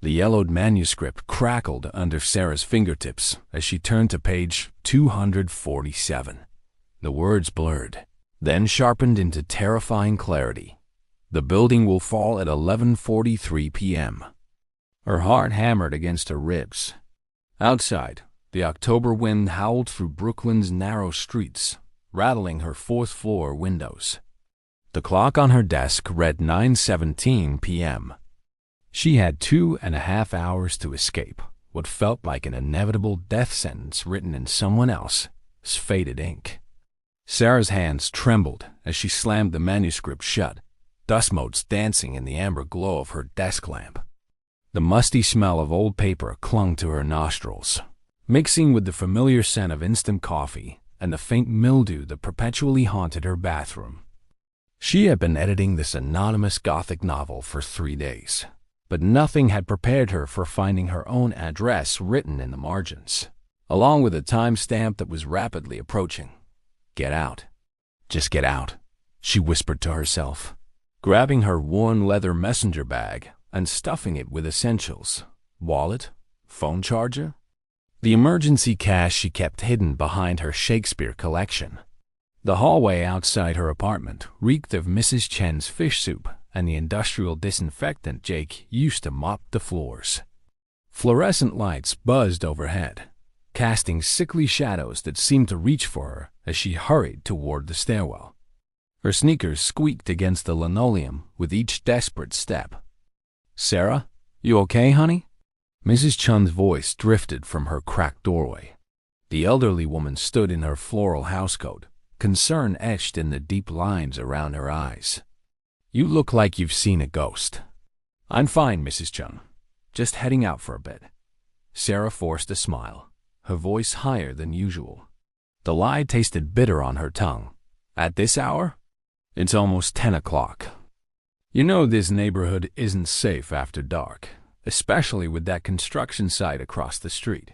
The yellowed manuscript crackled under Sarah's fingertips as she turned to page 247. The words blurred, then sharpened into terrifying clarity. The building will fall at 11:43 p.m. Her heart hammered against her ribs. Outside, the October wind howled through Brooklyn's narrow streets, rattling her fourth-floor windows. The clock on her desk read 9:17 p.m. She had 2.5 hours to escape what felt like an inevitable death sentence written in someone else's faded ink. Sarah's hands trembled as she slammed the manuscript shut, dust motes dancing in the amber glow of her desk lamp. The musty smell of old paper clung to her nostrils, mixing with the familiar scent of instant coffee and the faint mildew that perpetually haunted her bathroom. She had been editing this anonymous Gothic novel for 3 days, but nothing had prepared her for finding her own address written in the margins, along with a timestamp that was rapidly approaching. Get out. Just get out, she whispered to herself, grabbing her worn leather messenger bag and stuffing it with essentials, wallet, phone charger, the emergency cash she kept hidden behind her Shakespeare collection. The hallway outside her apartment reeked of Mrs. Chen's fish soup and the industrial disinfectant Jake used to mop the floors. Fluorescent lights buzzed overhead, casting sickly shadows that seemed to reach for her as she hurried toward the stairwell. Her sneakers squeaked against the linoleum with each desperate step. "Sarah, you okay, honey?" Mrs. Chun's voice drifted from her cracked doorway. The elderly woman stood in her floral housecoat, concern etched in the deep lines around her eyes. "You look like you've seen a ghost." "I'm fine, Mrs. Chun. Just heading out for a bit." Sarah forced a smile, her voice higher than usual. The lie tasted bitter on her tongue. "At this hour? It's almost 10 o'clock. You know this neighborhood isn't safe after dark, especially with that construction site across the street.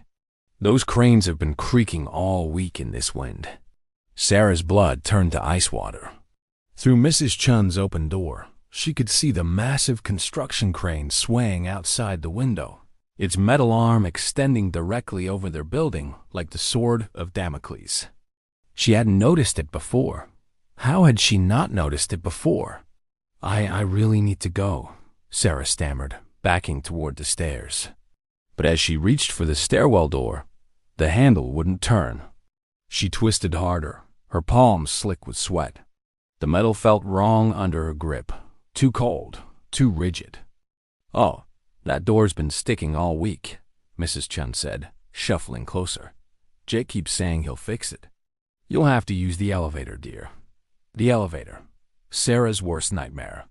Those cranes have been creaking all week in this wind." Sarah's blood turned to ice water. Through Mrs. Chun's open door, she could see the massive construction crane swaying outside the window, its metal arm extending directly over their building like the sword of Damocles. She hadn't noticed it before. How had she not noticed it before? I really need to go," Sarah stammered, backing toward the stairs. But as she reached for the stairwell door, the handle wouldn't turn. She twisted harder, her palms slick with sweat. The metal felt wrong under her grip, too cold, too rigid. "Oh, that door's been sticking all week," Mrs. Chun said, shuffling closer. "Jake keeps saying he'll fix it." "You'll have to use the elevator, dear." The elevator. Sarah's worst nightmare.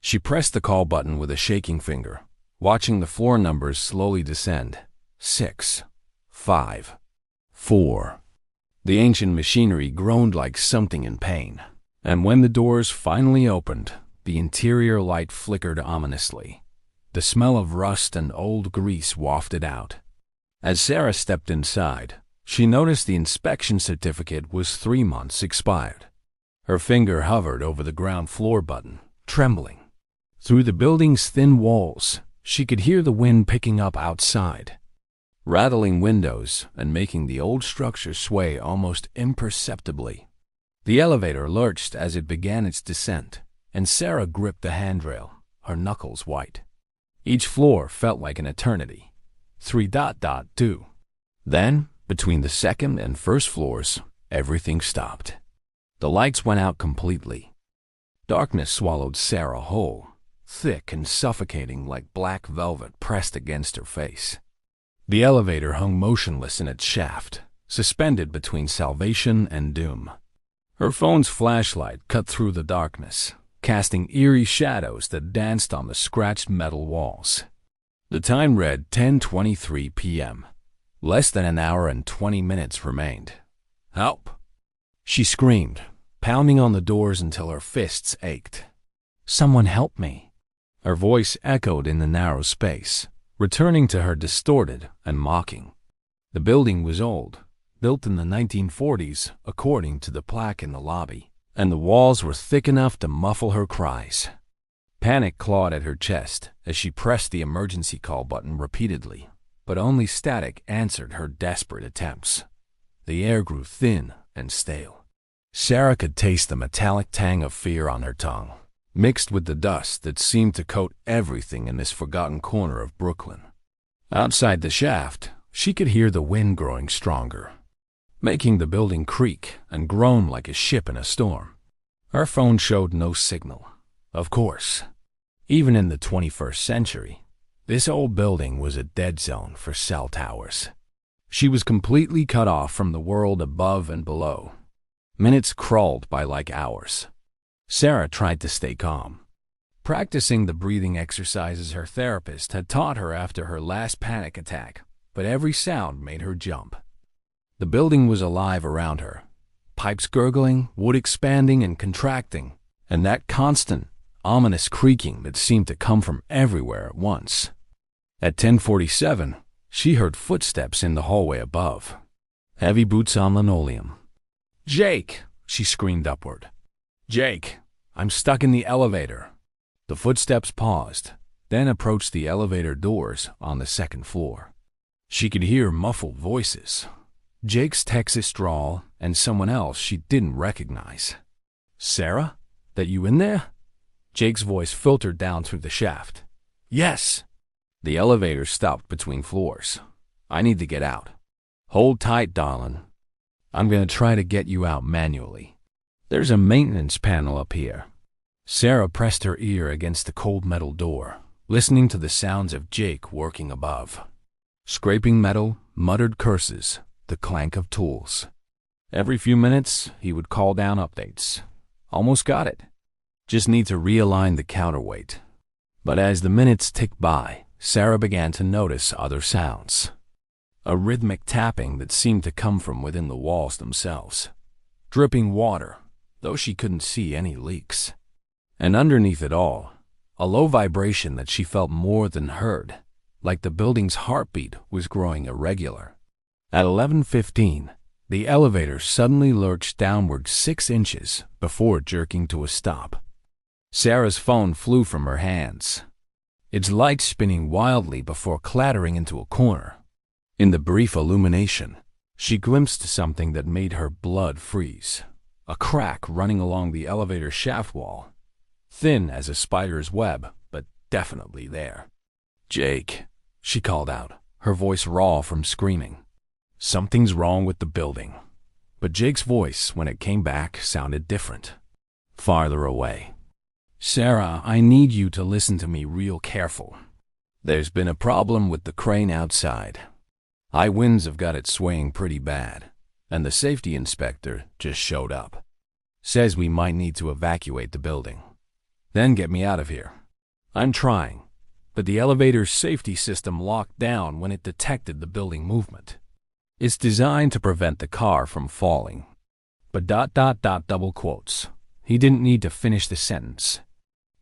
She pressed the call button with a shaking finger, watching the floor numbers slowly descend. 6, 5, 4. The ancient machinery groaned like something in pain, and when the doors finally opened, the interior light flickered ominously. The smell of rust and old grease wafted out. As Sarah stepped inside, she noticed the inspection certificate was 3 months expired. Her finger hovered over the ground floor button, trembling. Through the building's thin walls, she could hear the wind picking up outside, rattling windows and making the old structure sway almost imperceptibly. The elevator lurched as it began its descent, and Sarah gripped the handrail, her knuckles white. Each floor felt like an eternity. 3.2. Then, between the second and first floors, everything stopped. The lights went out completely. Darkness swallowed Sarah whole, thick and suffocating like black velvet pressed against her face. The elevator hung motionless in its shaft, suspended between salvation and doom. Her phone's flashlight cut through the darkness, casting eerie shadows that danced on the scratched metal walls. The time read 10:23 p.m. Less than an hour and 20 minutes remained. "Help!" She screamed, pounding on the doors until her fists ached. "Someone help me!" Her voice echoed in the narrow space, returning to her distorted and mocking. The building was old, built in the 1940s according to the plaque in the lobby, and the walls were thick enough to muffle her cries. Panic clawed at her chest as she pressed the emergency call button repeatedly, but only static answered her desperate attempts. The air grew thin and stale. Sarah could taste the metallic tang of fear on her tongue, mixed with the dust that seemed to coat everything in this forgotten corner of Brooklyn. Outside the shaft, she could hear the wind growing stronger, making the building creak and groan like a ship in a storm. Her phone showed no signal. Of course, even in the 21st century, this old building was a dead zone for cell towers. She was completely cut off from the world above and below. Minutes crawled by like hours. Sarah tried to stay calm, practicing the breathing exercises her therapist had taught her after her last panic attack, but every sound made her jump. The building was alive around her, pipes gurgling, wood expanding and contracting, and that constant, ominous creaking that seemed to come from everywhere at once. At 10:47, she heard footsteps in the hallway above. Heavy boots on linoleum. "Jake!" she screamed upward. "Jake, I'm stuck in the elevator." The footsteps paused, then approached the elevator doors on the second floor. She could hear muffled voices, Jake's Texas drawl, and someone else she didn't recognize. "Sarah? That you in there?" Jake's voice filtered down through the shaft. "Yes." The elevator stopped between floors. "I need to get out." "Hold tight, darling. I'm going to try to get you out manually. There's a maintenance panel up here." Sarah pressed her ear against the cold metal door, listening to the sounds of Jake working above. Scraping metal, muttered curses, the clank of tools. Every few minutes, he would call down updates. "Almost got it. Just need to realign the counterweight." But as the minutes ticked by, Sarah began to notice other sounds. A rhythmic tapping that seemed to come from within the walls themselves. Dripping water, though she couldn't see any leaks. And underneath it all, a low vibration that she felt more than heard, like the building's heartbeat was growing irregular. At 11:15, the elevator suddenly lurched downward 6 inches before jerking to a stop. Sarah's phone flew from her hands, its light spinning wildly before clattering into a corner. In the brief illumination, she glimpsed something that made her blood freeze. A crack running along the elevator shaft wall, thin as a spider's web, but definitely there. "Jake," she called out, her voice raw from screaming. Something's wrong with the building. But Jake's voice, when it came back, sounded different. Farther away. "Sarah, I need you to listen to me real careful. There's been a problem with the crane outside. High winds have got it swaying pretty bad, and the safety inspector just showed up. Says we might need to evacuate the building. Then get me out of here. I'm trying, but the elevator's safety system locked down when it detected the building movement. It's designed to prevent the car from falling." But ... double quotes. He didn't need to finish the sentence.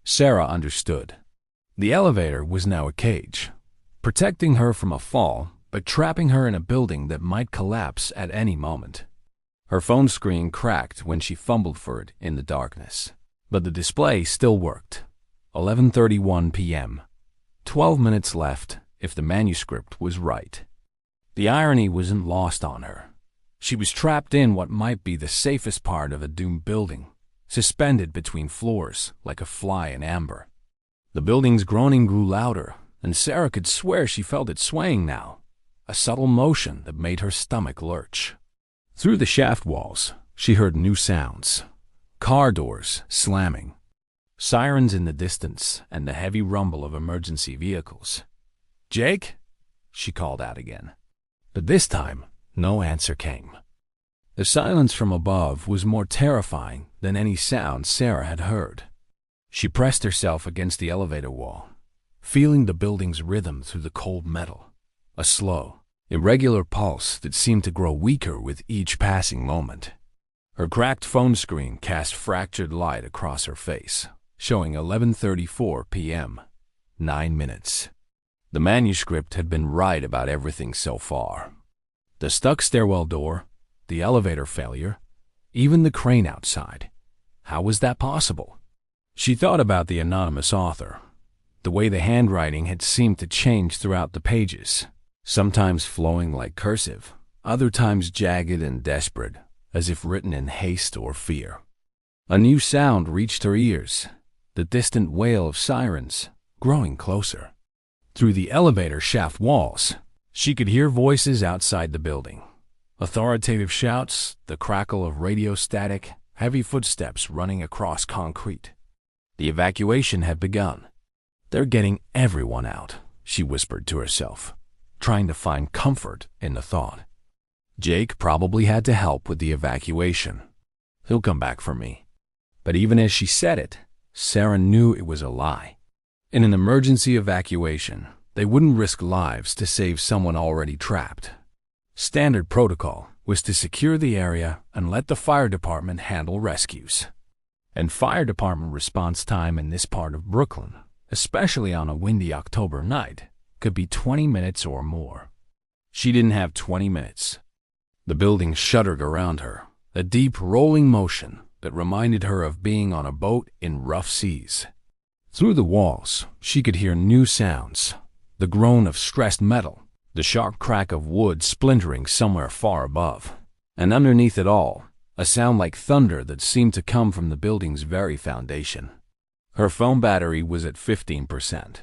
Sarah understood. The elevator was now a cage, protecting her from a fall, but trapping her in a building that might collapse at any moment. Her phone screen cracked when she fumbled for it in the darkness, but the display still worked. 11:31 p.m. 12 minutes left if the manuscript was right. The irony wasn't lost on her. She was trapped in what might be the safest part of a doomed building, suspended between floors like a fly in amber. The building's groaning grew louder, and Sarah could swear she felt it swaying now, a subtle motion that made her stomach lurch. Through the shaft walls, she heard new sounds. Car doors slamming, sirens in the distance, and the heavy rumble of emergency vehicles. "Jake?" she called out again. But this time, no answer came. The silence from above was more terrifying than any sound Sarah had heard. She pressed herself against the elevator wall, feeling the building's rhythm through the cold metal, a slow, irregular pulse that seemed to grow weaker with each passing moment. Her cracked phone screen cast fractured light across her face, showing 11:34 p.m., 9 minutes. The manuscript had been right about everything so far. The stuck stairwell door, the elevator failure, even the crane outside. How was that possible? She thought about the anonymous author. The way the handwriting had seemed to change throughout the pages, sometimes flowing like cursive, other times jagged and desperate, as if written in haste or fear. A new sound reached her ears, the distant wail of sirens, growing closer. Through the elevator shaft walls, she could hear voices outside the building. Authoritative shouts, the crackle of radio static, heavy footsteps running across concrete. The evacuation had begun. "They're getting everyone out," she whispered to herself, trying to find comfort in the thought. Jake probably had to help with the evacuation. He'll come back for me. But even as she said it, Sarah knew it was a lie. In an emergency evacuation, they wouldn't risk lives to save someone already trapped. Standard protocol was to secure the area and let the fire department handle rescues. And fire department response time in this part of Brooklyn, especially on a windy October night, could be 20 minutes or more. She didn't have 20 minutes. The building shuddered around her, a deep rolling motion that reminded her of being on a boat in rough seas. Through the walls, she could hear new sounds, the groan of stressed metal, the sharp crack of wood splintering somewhere far above, and underneath it all, a sound like thunder that seemed to come from the building's very foundation. Her phone battery was at 15%.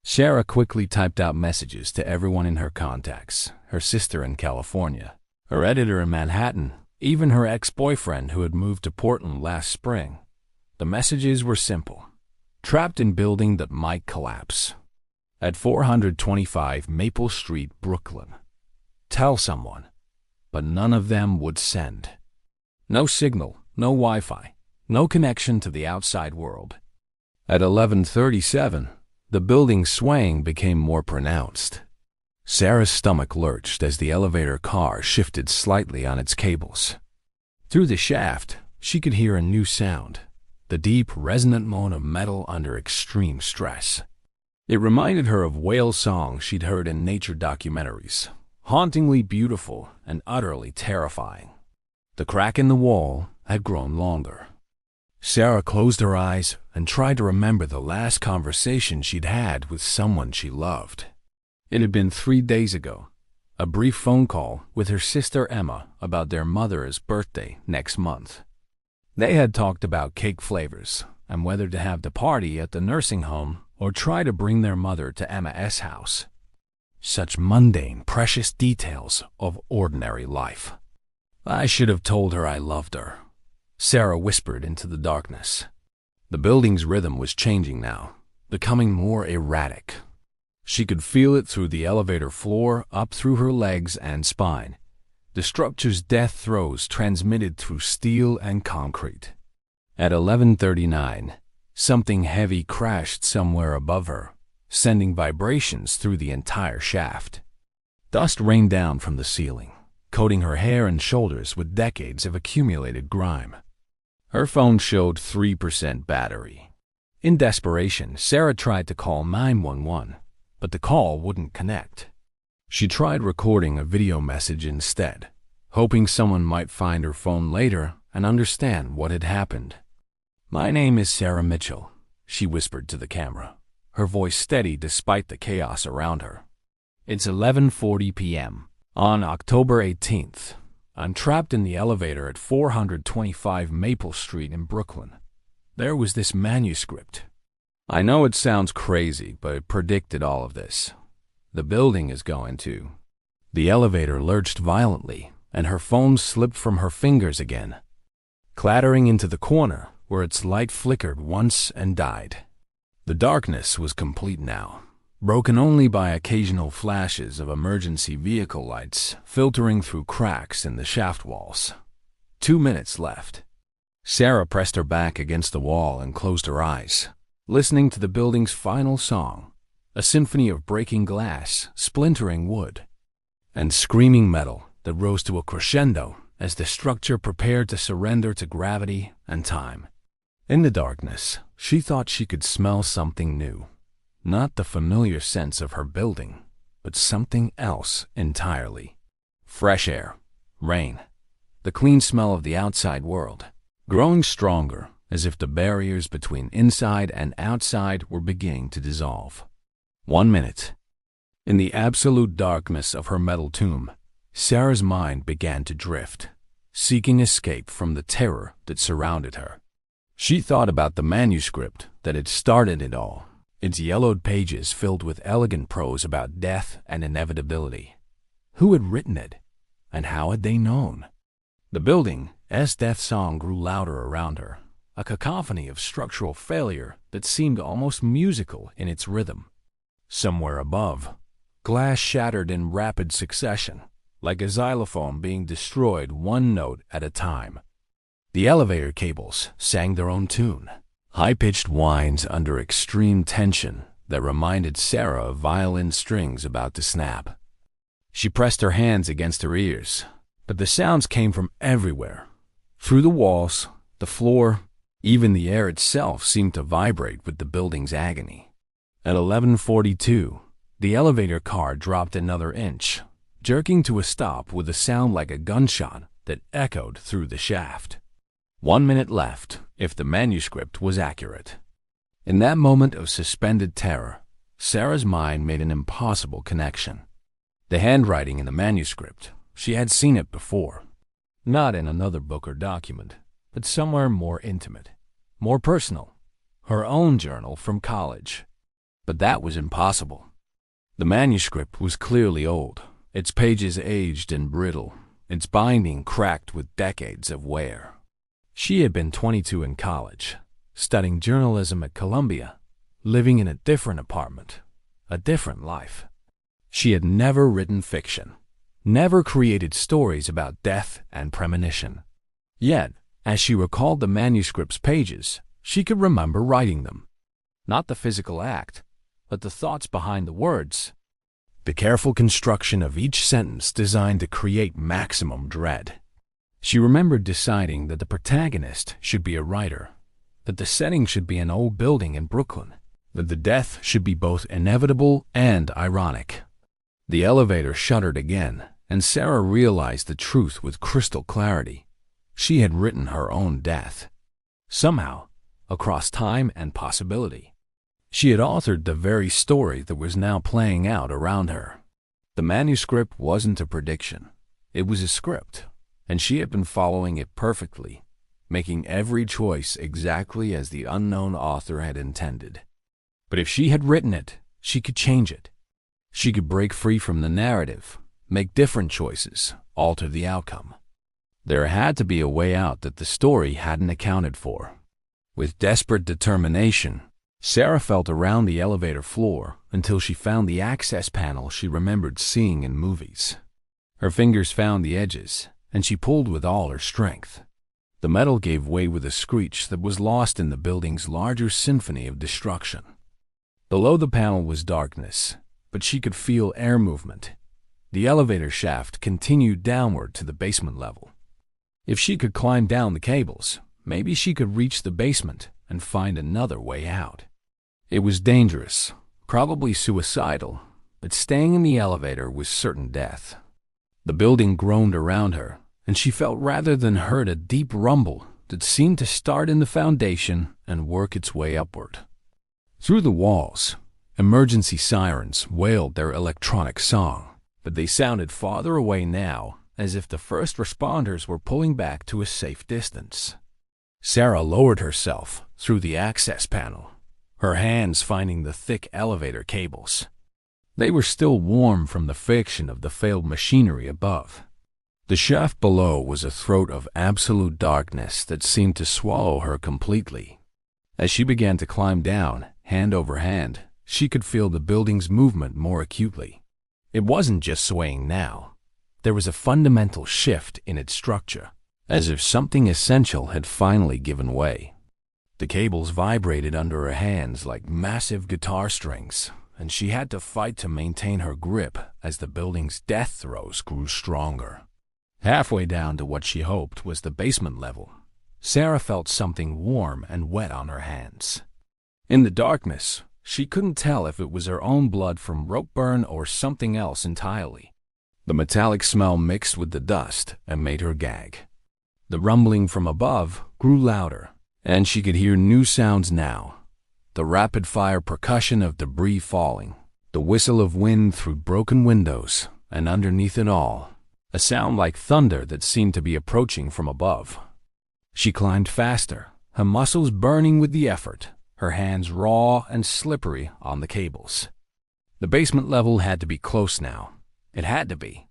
Sarah quickly typed out messages to everyone in her contacts, her sister in California, her editor in Manhattan, even her ex-boyfriend who had moved to Portland last spring. The messages were simple. Trapped in building that might collapse. At 425 Maple Street, Brooklyn. Tell someone. But none of them would send. No signal, no Wi-Fi, no connection to the outside world. At 11:37, the building's swaying became more pronounced. Sarah's stomach lurched as the elevator car shifted slightly on its cables. Through the shaft, she could hear a new sound, the deep, resonant moan of metal under extreme stress. It reminded her of whale songs she'd heard in nature documentaries, hauntingly beautiful and utterly terrifying. The crack in the wall had grown longer. Sarah closed her eyes and tried to remember the last conversation she'd had with someone she loved. It had been 3 days ago, a brief phone call with her sister Emma about their mother's birthday next month. They had talked about cake flavors and whether to have the party at the nursing home or try to bring their mother to Emma's house. Such mundane, precious details of ordinary life. "I should have told her I loved her," Sarah whispered into the darkness. The building's rhythm was changing now, becoming more erratic. She could feel it through the elevator floor, up through her legs and spine. The structure's death throes transmitted through steel and concrete. At 11:39, something heavy crashed somewhere above her, sending vibrations through the entire shaft. Dust rained down from the ceiling, coating her hair and shoulders with decades of accumulated grime. Her phone showed 3% battery. In desperation, Sarah tried to call 911. But the call wouldn't connect. She tried recording a video message instead, hoping someone might find her phone later and understand what had happened. "My name is Sarah Mitchell," she whispered to the camera, her voice steady despite the chaos around her. "It's 11:40 p.m. on October 18th. I'm trapped in the elevator at 425 Maple Street in Brooklyn. There was this manuscript. I know it sounds crazy, but it predicted all of this. The building is going to." The elevator lurched violently, and her phone slipped from her fingers again, clattering into the corner where its light flickered once and died. The darkness was complete now, broken only by occasional flashes of emergency vehicle lights filtering through cracks in the shaft walls. 2 minutes left. Sarah pressed her back against the wall and closed her eyes, listening to the building's final song, a symphony of breaking glass, splintering wood, and screaming metal that rose to a crescendo as the structure prepared to surrender to gravity and time. In the darkness, she thought she could smell something new, not the familiar sense of her building, but something else entirely. Fresh air, rain, the clean smell of the outside world. Growing stronger, as if the barriers between inside and outside were beginning to dissolve. 1 minute. In the absolute darkness of her metal tomb, Sarah's mind began to drift, seeking escape from the terror that surrounded her. She thought about the manuscript that had started it all, its yellowed pages filled with elegant prose about death and inevitability. Who had written it, and how had they known? The building's death song grew louder around her, a cacophony of structural failure that seemed almost musical in its rhythm. Somewhere above, glass shattered in rapid succession, like a xylophone being destroyed one note at a time. The elevator cables sang their own tune, high-pitched whines under extreme tension that reminded Sarah of violin strings about to snap. She pressed her hands against her ears, but the sounds came from everywhere. Through the walls, the floor, even the air itself seemed to vibrate with the building's agony. At 11:42, the elevator car dropped another inch, jerking to a stop with a sound like a gunshot that echoed through the shaft. 1 minute left, if the manuscript was accurate. In that moment of suspended terror, Sarah's mind made an impossible connection. The handwriting in the manuscript, she had seen it before. Not in another book or document, but somewhere more intimate, more personal. Her own journal from college. But that was impossible. The manuscript was clearly old, its pages aged and brittle, its binding cracked with decades of wear. She had been 22 in college, studying journalism at Columbia, living in a different apartment, a different life. She had never written fiction, never created stories about death and premonition. Yet, as she recalled the manuscript's pages, she could remember writing them. Not the physical act, but the thoughts behind the words. The careful construction of each sentence designed to create maximum dread. She remembered deciding that the protagonist should be a writer, that the setting should be an old building in Brooklyn, that the death should be both inevitable and ironic. The elevator shuddered again, and Sarah realized the truth with crystal clarity. She had written her own death. Somehow, across time and possibility. She had authored the very story that was now playing out around her. The manuscript wasn't a prediction. It was a script, and she had been following it perfectly, making every choice exactly as the unknown author had intended. But if she had written it, she could change it. She could break free from the narrative, make different choices, alter the outcome. There had to be a way out that the story hadn't accounted for. With desperate determination, Sarah felt around the elevator floor until she found the access panel she remembered seeing in movies. Her fingers found the edges, and she pulled with all her strength. The metal gave way with a screech that was lost in the building's larger symphony of destruction. Below the panel was darkness, but she could feel air movement. The elevator shaft continued downward to the basement level. If she could climb down the cables, maybe she could reach the basement and find another way out. It was dangerous, probably suicidal, but staying in the elevator was certain death. The building groaned around her, and she felt rather than heard a deep rumble that seemed to start in the foundation and work its way upward. Through the walls, emergency sirens wailed their electronic song, but they sounded farther away now, as if the first responders were pulling back to a safe distance. Sarah lowered herself through the access panel, her hands finding the thick elevator cables. They were still warm from the friction of the failed machinery above. The shaft below was a throat of absolute darkness that seemed to swallow her completely. As she began to climb down, hand over hand, she could feel the building's movement more acutely. It wasn't just swaying now. There was a fundamental shift in its structure, as if something essential had finally given way. The cables vibrated under her hands like massive guitar strings, and she had to fight to maintain her grip as the building's death throes grew stronger. Halfway down to what she hoped was the basement level, Sarah felt something warm and wet on her hands. In the darkness, she couldn't tell if it was her own blood from rope burn or something else entirely. The metallic smell mixed with the dust and made her gag. The rumbling from above grew louder, And she could hear new sounds now. The rapid-fire percussion of debris falling, the whistle of wind through broken windows, and underneath it all, a sound like thunder that seemed to be approaching from above. She climbed faster, her muscles burning with the effort, her hands raw and slippery on the cables. The basement level had to be close now. It had to be.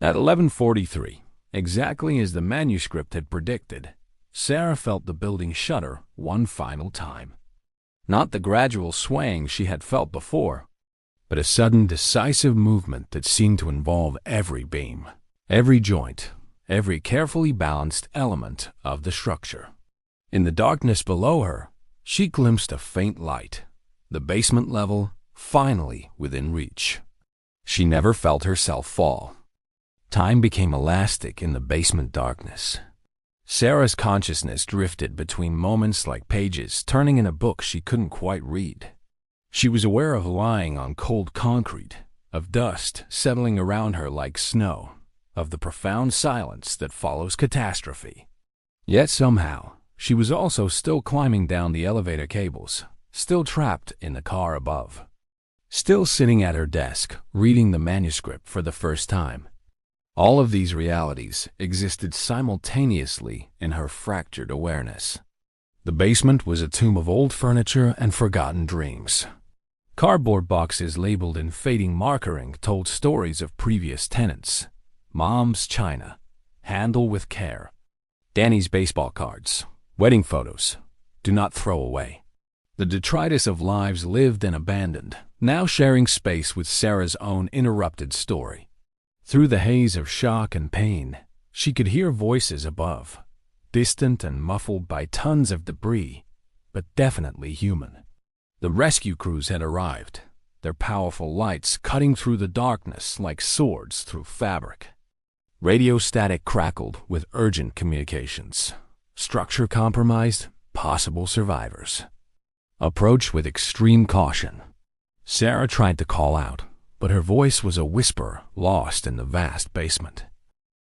At 11:43, exactly as the manuscript had predicted, Sarah felt the building shudder one final time. Not the gradual swaying she had felt before, but a sudden decisive movement that seemed to involve every beam, every joint, every carefully balanced element of the structure. In the darkness below her, she glimpsed a faint light, the basement level finally within reach. She never felt herself fall. Time became elastic in the basement darkness. Sarah's consciousness drifted between moments like pages turning in a book she couldn't quite read. She was aware of lying on cold concrete, of dust settling around her like snow, of the profound silence that follows catastrophe. Yet somehow, she was also still climbing down the elevator cables, still trapped in the car above, still sitting at her desk, reading the manuscript for the first time. All of these realities existed simultaneously in her fractured awareness. The basement was a tomb of old furniture and forgotten dreams. Cardboard boxes labeled in fading marker ink told stories of previous tenants. Mom's china, handle with care. Danny's baseball cards, wedding photos, do not throw away. The detritus of lives lived and abandoned, now sharing space with Sarah's own interrupted story. Through the haze of shock and pain, she could hear voices above, distant and muffled by tons of debris, but definitely human. The rescue crews had arrived, their powerful lights cutting through the darkness like swords through fabric. Radio static crackled with urgent communications. Structure compromised, possible survivors. Approach with extreme caution. Sarah tried to call out, but her voice was a whisper lost in the vast basement.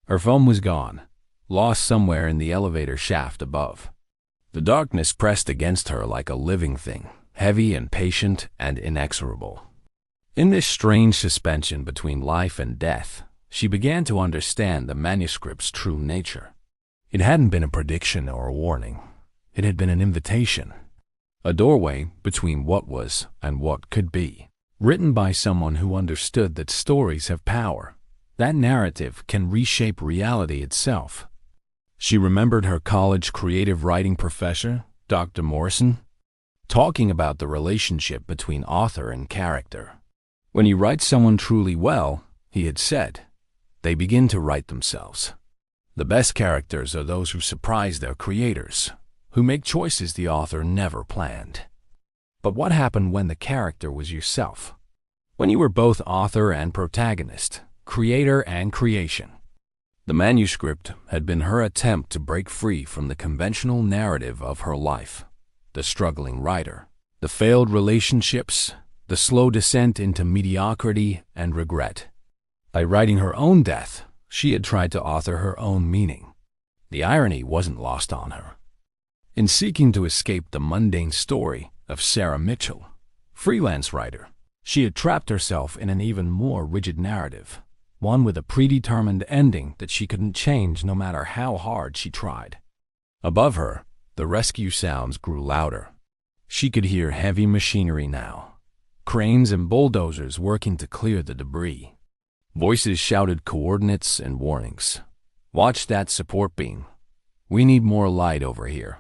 Her phone was gone, lost somewhere in the elevator shaft above. The darkness pressed against her like a living thing, heavy and patient and inexorable. In this strange suspension between life and death, she began to understand the manuscript's true nature. It hadn't been a prediction or a warning. It had been an invitation, a doorway between what was and what could be. Written by someone who understood that stories have power. That narrative can reshape reality itself. She remembered her college creative writing professor, Dr. Morrison, talking about the relationship between author and character. When you write someone truly well, he had said, they begin to write themselves. The best characters are those who surprise their creators, who make choices the author never planned. But what happened when the character was yourself? When you were both author and protagonist, creator and creation? The manuscript had been her attempt to break free from the conventional narrative of her life. The struggling writer, the failed relationships, the slow descent into mediocrity and regret. By writing her own death, she had tried to author her own meaning. The irony wasn't lost on her. In seeking to escape the mundane story of Sarah Mitchell, freelance writer, she had trapped herself in an even more rigid narrative, one with a predetermined ending that she couldn't change no matter how hard she tried. Above her, the rescue sounds grew louder. She could hear heavy machinery now, cranes and bulldozers working to clear the debris. Voices shouted coordinates and warnings. Watch that support beam. We need more light over here.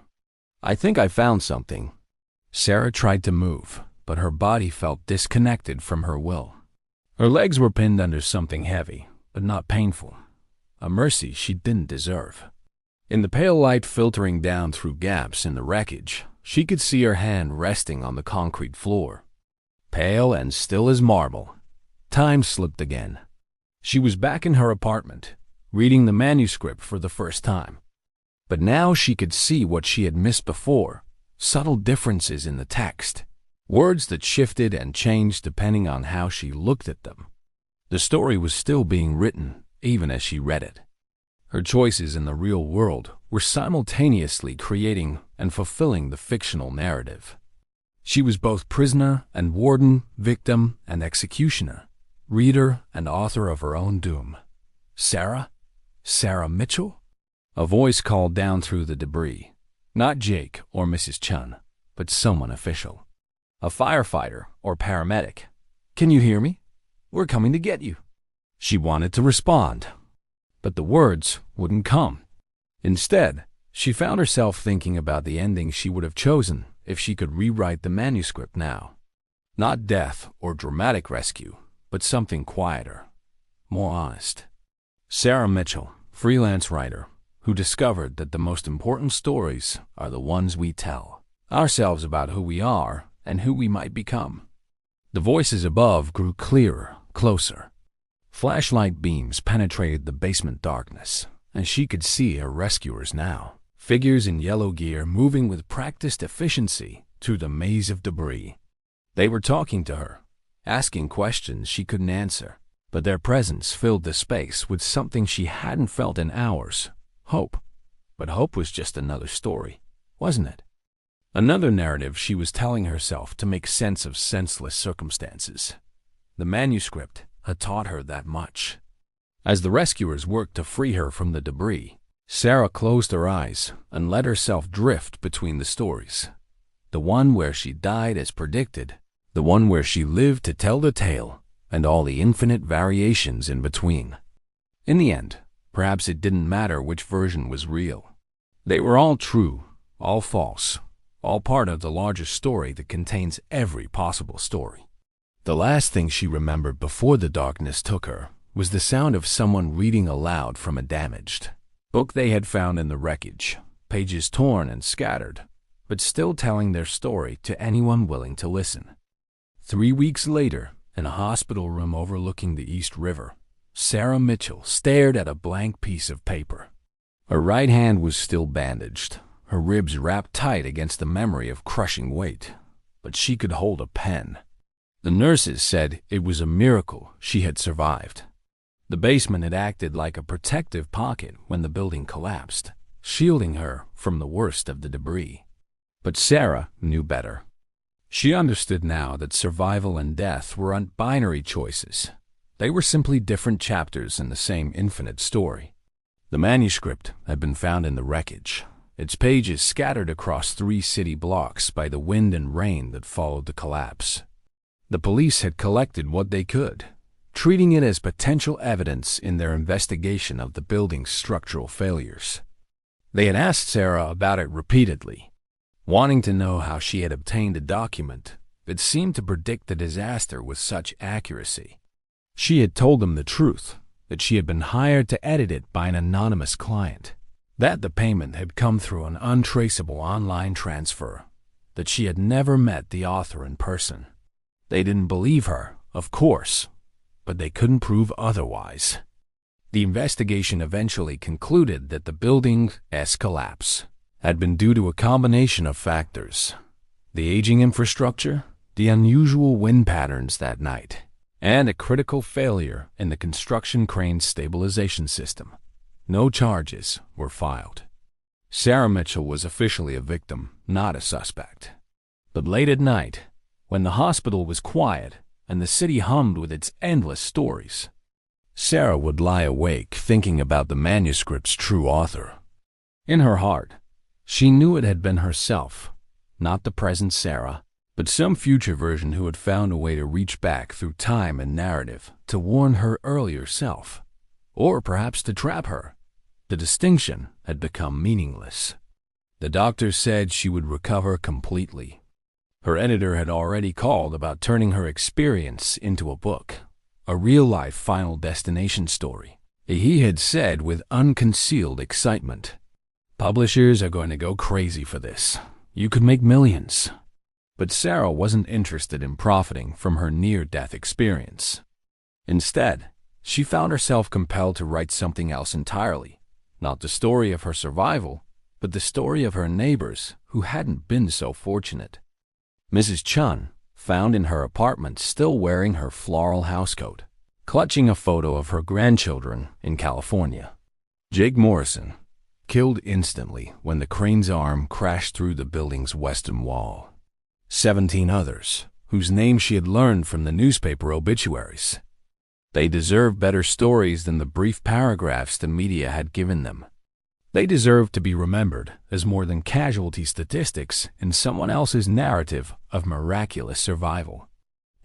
I think I found something. Sarah tried to move, but her body felt disconnected from her will. Her legs were pinned under something heavy, but not painful. A mercy she didn't deserve. In the pale light filtering down through gaps in the wreckage, she could see her hand resting on the concrete floor. Pale and still as marble. Time slipped again. She was back in her apartment, reading the manuscript for the first time. But now she could see what she had missed before, subtle differences in the text, words that shifted and changed depending on how she looked at them. The story was still being written, even as she read it. Her choices in the real world were simultaneously creating and fulfilling the fictional narrative. She was both prisoner and warden, victim and executioner, reader and author of her own doom. Sarah? Sarah Mitchell? A voice called down through the debris. Not Jake or Mrs. Chun, but someone official. A firefighter or paramedic. Can you hear me? We're coming to get you. She wanted to respond, but the words wouldn't come. Instead, she found herself thinking about the ending she would have chosen if she could rewrite the manuscript now. Not death or dramatic rescue, but something quieter, more honest. Sarah Mitchell, freelance writer, who discovered that the most important stories are the ones we tell ourselves about who we are and who we might become. The voices above grew clearer, closer. Flashlight beams penetrated the basement darkness, and she could see her rescuers now. Figures in yellow gear moving with practiced efficiency through the maze of debris. They were talking to her, asking questions she couldn't answer, but their presence filled the space with something she hadn't felt in hours. Hope. But hope was just another story, wasn't it? Another narrative she was telling herself to make sense of senseless circumstances. The manuscript had taught her that much. As the rescuers worked to free her from the debris, Sarah closed her eyes and let herself drift between the stories. The one where she died as predicted, the one where she lived to tell the tale, and all the infinite variations in between. In the end, perhaps it didn't matter which version was real. They were all true, all false, all part of the larger story that contains every possible story. The last thing she remembered before the darkness took her was the sound of someone reading aloud from a damaged book they had found in the wreckage, pages torn and scattered, but still telling their story to anyone willing to listen. 3 weeks later, in a hospital room overlooking the East River, Sarah Mitchell stared at a blank piece of paper. Her right hand was still bandaged, her ribs wrapped tight against the memory of crushing weight, but she could hold a pen. The nurses said it was a miracle she had survived. The basement had acted like a protective pocket when the building collapsed, shielding her from the worst of the debris. But Sarah knew better. She understood now that survival and death weren't binary choices. They were simply different chapters in the same infinite story. The manuscript had been found in the wreckage, its pages scattered across 3 city blocks by the wind and rain that followed the collapse. The police had collected what they could, treating it as potential evidence in their investigation of the building's structural failures. They had asked Sarah about it repeatedly, wanting to know how she had obtained a document that seemed to predict the disaster with such accuracy. She had told them the truth, that she had been hired to edit it by an anonymous client, that the payment had come through an untraceable online transfer, that she had never met the author in person. They didn't believe her, of course, but they couldn't prove otherwise. The investigation eventually concluded that the building's collapse had been due to a combination of factors: the aging infrastructure, the unusual wind patterns that night, and a critical failure in the construction crane stabilization system. No charges were filed. Sarah Mitchell was officially a victim, not a suspect. But late at night, when the hospital was quiet and the city hummed with its endless stories, Sarah would lie awake thinking about the manuscript's true author. In her heart, she knew it had been herself, not the present Sarah, but some future version who had found a way to reach back through time and narrative to warn her earlier self, or perhaps to trap her. The distinction had become meaningless. The doctor said she would recover completely. Her editor had already called about turning her experience into a book, a real-life Final Destination story. He had said with unconcealed excitement, "Publishers are going to go crazy for this. You could make millions." But Sarah wasn't interested in profiting from her near-death experience. Instead, she found herself compelled to write something else entirely, not the story of her survival, but the story of her neighbors who hadn't been so fortunate. Mrs. Chun, found in her apartment still wearing her floral housecoat, clutching a photo of her grandchildren in California. Jake Morrison, killed instantly when the crane's arm crashed through the building's western wall. 17 others, whose names she had learned from the newspaper obituaries. They deserved better stories than the brief paragraphs the media had given them. They deserved to be remembered as more than casualty statistics in someone else's narrative of miraculous survival.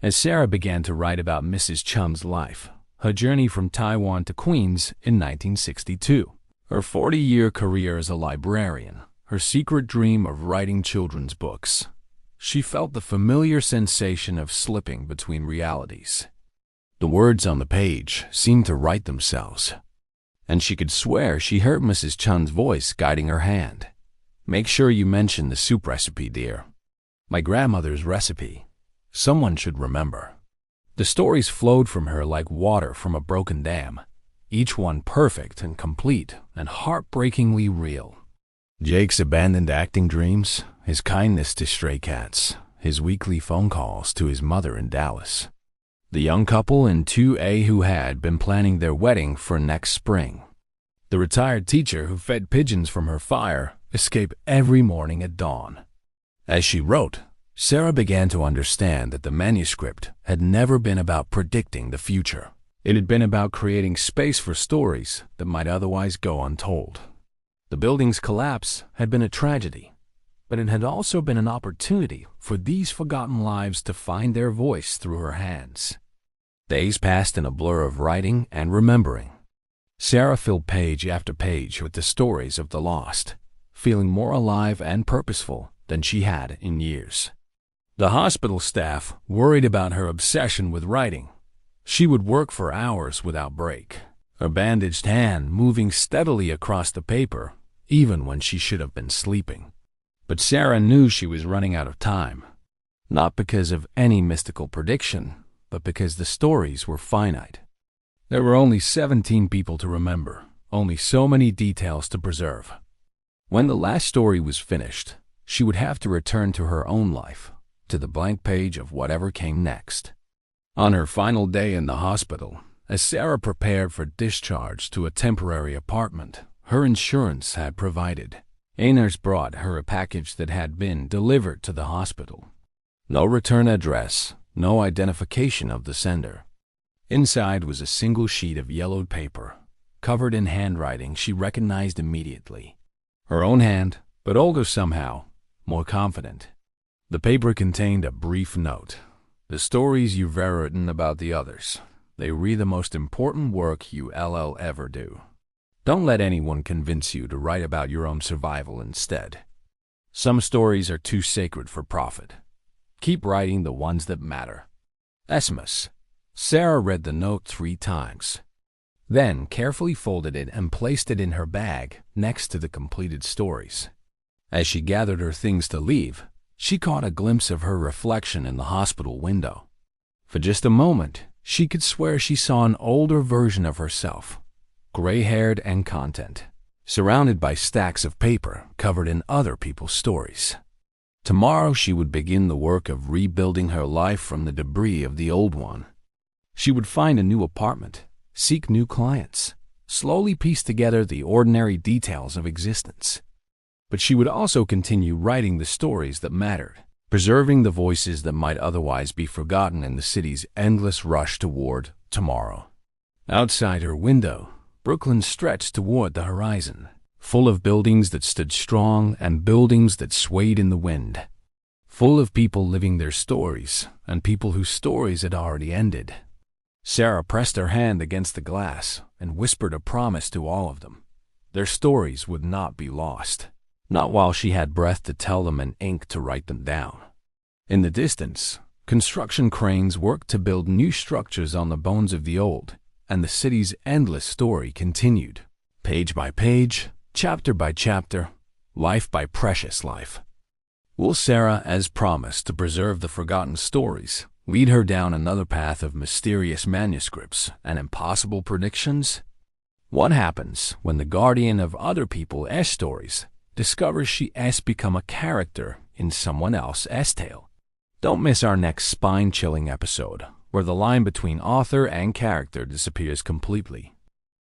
As Sarah began to write about Mrs. Chun's life, her journey from Taiwan to Queens in 1962, her 40-year career as a librarian, her secret dream of writing children's books, she felt the familiar sensation of slipping between realities. The words on the page seemed to write themselves, and she could swear she heard Mrs. Chun's voice guiding her hand. "Make sure you mention the soup recipe, dear. My grandmother's recipe. Someone should remember." The stories flowed from her like water from a broken dam, each one perfect and complete and heartbreakingly real. Jake's abandoned acting dreams, his kindness to stray cats, his weekly phone calls to his mother in Dallas. The young couple in 2A who had been planning their wedding for next spring. The retired teacher who fed pigeons from her fire escape every morning at dawn. As she wrote, Sarah began to understand that the manuscript had never been about predicting the future. It had been about creating space for stories that might otherwise go untold. The building's collapse had been a tragedy, but it had also been an opportunity for these forgotten lives to find their voice through her hands. Days passed in a blur of writing and remembering. Sarah filled page after page with the stories of the lost, feeling more alive and purposeful than she had in years. The hospital staff worried about her obsession with writing. She would work for hours without break, her bandaged hand moving steadily across the paper, even when she should have been sleeping. But Sarah knew she was running out of time, not because of any mystical prediction, but because the stories were finite. There were only 17 people to remember, only so many details to preserve. When the last story was finished, she would have to return to her own life, to the blank page of whatever came next. On her final day in the hospital, as Sarah prepared for discharge to a temporary apartment her insurance had provided, a nurse brought her a package that had been delivered to the hospital. No return address, no identification of the sender. Inside was a single sheet of yellowed paper, covered in handwriting she recognized immediately. Her own hand, but older somehow, more confident. The paper contained a brief note. "The stories you've written about the others, they read the most important work you ever do. Don't let anyone convince you to write about your own survival instead. Some stories are too sacred for profit. Keep writing the ones that matter. Esmus." Sarah read the note 3 times, then carefully folded it and placed it in her bag next to the completed stories. As she gathered her things to leave, she caught a glimpse of her reflection in the hospital window. For just a moment, she could swear she saw an older version of herself, gray-haired and content, surrounded by stacks of paper covered in other people's stories. Tomorrow she would begin the work of rebuilding her life from the debris of the old one. She would find a new apartment, seek new clients, slowly piece together the ordinary details of existence. But she would also continue writing the stories that mattered, preserving the voices that might otherwise be forgotten in the city's endless rush toward tomorrow. Outside her window, Brooklyn stretched toward the horizon, full of buildings that stood strong and buildings that swayed in the wind, full of people living their stories and people whose stories had already ended. Sarah pressed her hand against the glass and whispered a promise to all of them. Their stories would not be lost, not while she had breath to tell them and ink to write them down. In the distance, construction cranes worked to build new structures on the bones of the old, and the city's endless story continued, page by page, chapter by chapter, life by precious life. Will Sarah, as promised to preserve the forgotten stories, lead her down another path of mysterious manuscripts and impossible predictions? What happens when the guardian of other people's stories discovers she has become a character in someone else's tale? Don't miss our next spine-chilling episode, where the line between author and character disappears completely.